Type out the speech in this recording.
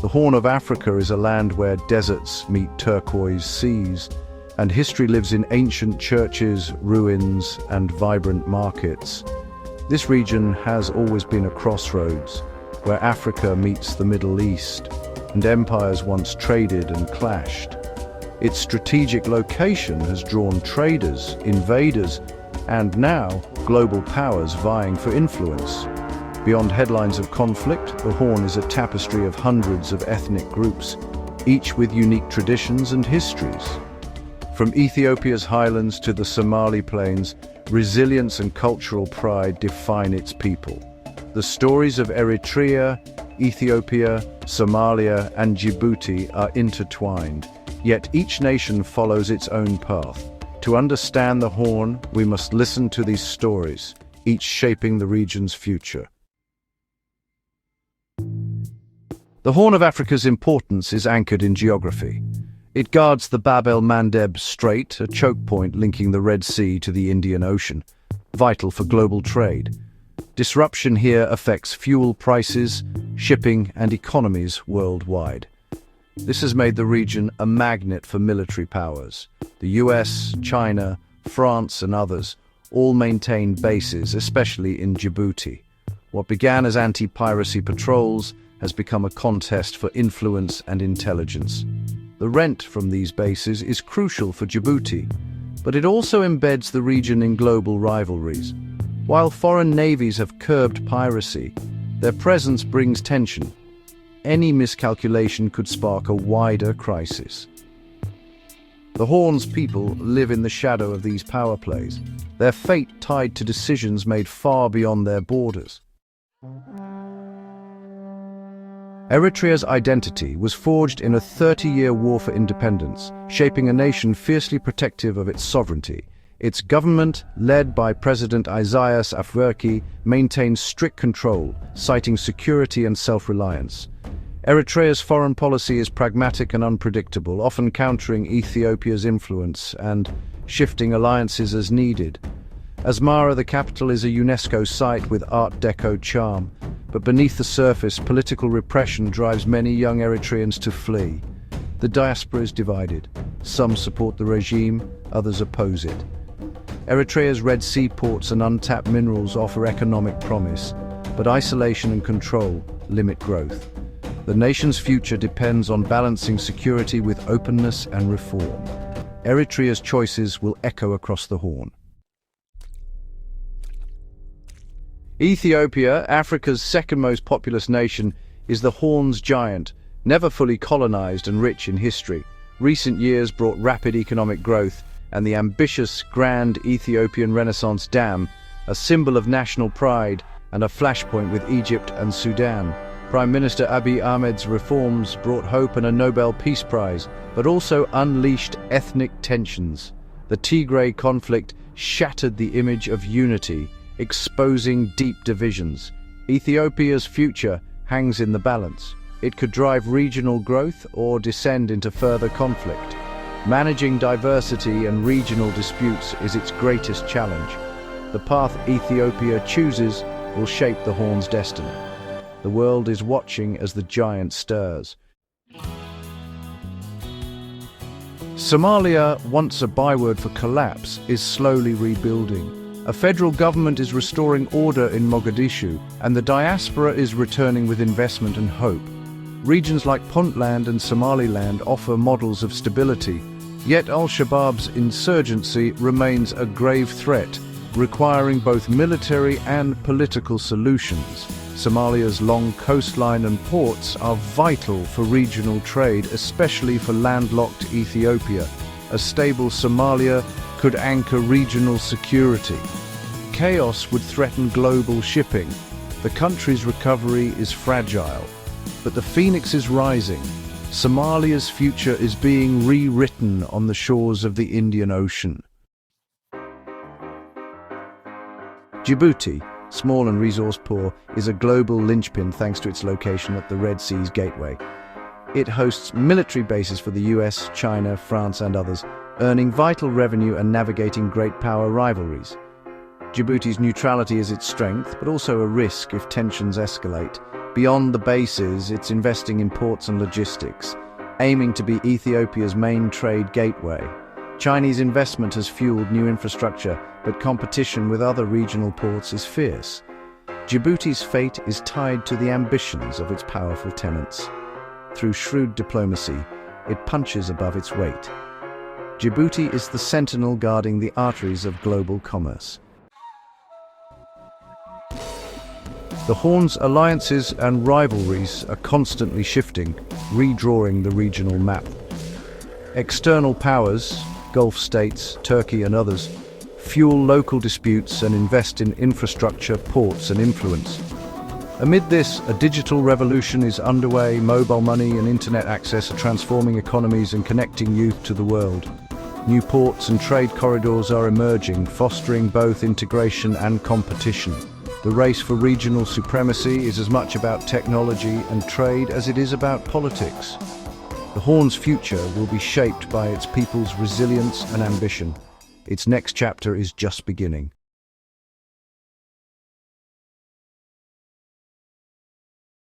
The Horn of Africa is a land where deserts meet turquoise seas, and history lives in ancient churches, ruins, and vibrant markets. This region has always been a crossroads, where Africa meets the Middle East, and empires once traded and clashed. Its strategic location has drawn traders, invaders, and now global powers vying for influence. Beyond headlines of conflict, the Horn is a tapestry of hundreds of ethnic groups, each with unique traditions and histories. From Ethiopia's highlands to the Somali plains, resilience and cultural pride define its people. The stories of Eritrea, Ethiopia, Somalia, and Djibouti are intertwined, yet each nation follows its own path. To understand the Horn, we must listen to these stories, each shaping the region's future. The Horn of Africa's importance is anchored in geography. It guards the Bab el-Mandeb Strait, a choke point linking the Red Sea to the Indian Ocean, vital for global trade. Disruption here affects fuel prices, shipping, and economies worldwide. This has made the region a magnet for military powers. The US, China, France, and others all maintain bases, especially in Djibouti. What began as anti-piracy patrols has become a contest for influence and intelligence. The rent from these bases is crucial for Djibouti, but it also embeds the region in global rivalries. While foreign navies have curbed piracy, their presence brings tension. Any miscalculation could spark a wider crisis. The Horn's people live in the shadow of these power plays, their fate tied to decisions made far beyond their borders. Eritrea's identity was forged in a 30-year war for independence, shaping a nation fiercely protective of its sovereignty. Its government, led by President Isaias Afwerki, maintains strict control, citing security and self-reliance. Eritrea's foreign policy is pragmatic and unpredictable, often countering Ethiopia's influence and shifting alliances as needed. Asmara, the capital, is a UNESCO site with Art Deco charm, but beneath the surface, political repression drives many young Eritreans to flee. The diaspora is divided. Some support the regime, others oppose it. Eritrea's Red Sea ports and untapped minerals offer economic promise, but isolation and control limit growth. The nation's future depends on balancing security with openness and reform. Eritrea's choices will echo across the Horn. Ethiopia, Africa's second most populous nation, is the Horn's giant, never fully colonized and rich in history. Recent years brought rapid economic growth, and the ambitious Grand Ethiopian Renaissance Dam, a symbol of national pride and a flashpoint with Egypt and Sudan. Prime Minister Abiy Ahmed's reforms brought hope and a Nobel Peace Prize, but also unleashed ethnic tensions. The Tigray conflict shattered the image of unity, exposing deep divisions. Ethiopia's future hangs in the balance. It could drive regional growth or descend into further conflict. Managing diversity and regional disputes is its greatest challenge. The path Ethiopia chooses will shape the Horn's destiny. The world is watching as the giant stirs. Somalia, once a byword for collapse, is slowly rebuilding. A federal government is restoring order in Mogadishu, and the diaspora is returning with investment and hope. Regions like Puntland and Somaliland offer models of stability, yet al-Shabaab's insurgency remains a grave threat, requiring both military and political solutions. Somalia's long coastline and ports are vital for regional trade, especially for landlocked Ethiopia. A stable Somalia could anchor regional security. Chaos would threaten global shipping. The country's recovery is fragile, but the phoenix is rising. Somalia's future is being rewritten on the shores of the Indian Ocean. Djibouti, small and resource-poor, is a global linchpin thanks to its location at the Red Sea's gateway. It hosts military bases for the US, China, France, and others, earning vital revenue and navigating great power rivalries. Djibouti's neutrality is its strength, but also a risk if tensions escalate. Beyond the bases, it's investing in ports and logistics, aiming to be Ethiopia's main trade gateway. Chinese investment has fueled new infrastructure, but competition with other regional ports is fierce. Djibouti's fate is tied to the ambitions of its powerful tenants. Through shrewd diplomacy, it punches above its weight. Djibouti is the sentinel guarding the arteries of global commerce. The Horn's alliances and rivalries are constantly shifting, redrawing the regional map. External powers, Gulf states, Turkey and others, fuel local disputes and invest in infrastructure, ports and influence. Amid this, a digital revolution is underway. Mobile money and internet access are transforming economies and connecting youth to the world. New ports and trade corridors are emerging, fostering both integration and competition. The race for regional supremacy is as much about technology and trade as it is about politics. The Horn's future will be shaped by its people's resilience and ambition. Its next chapter is just beginning.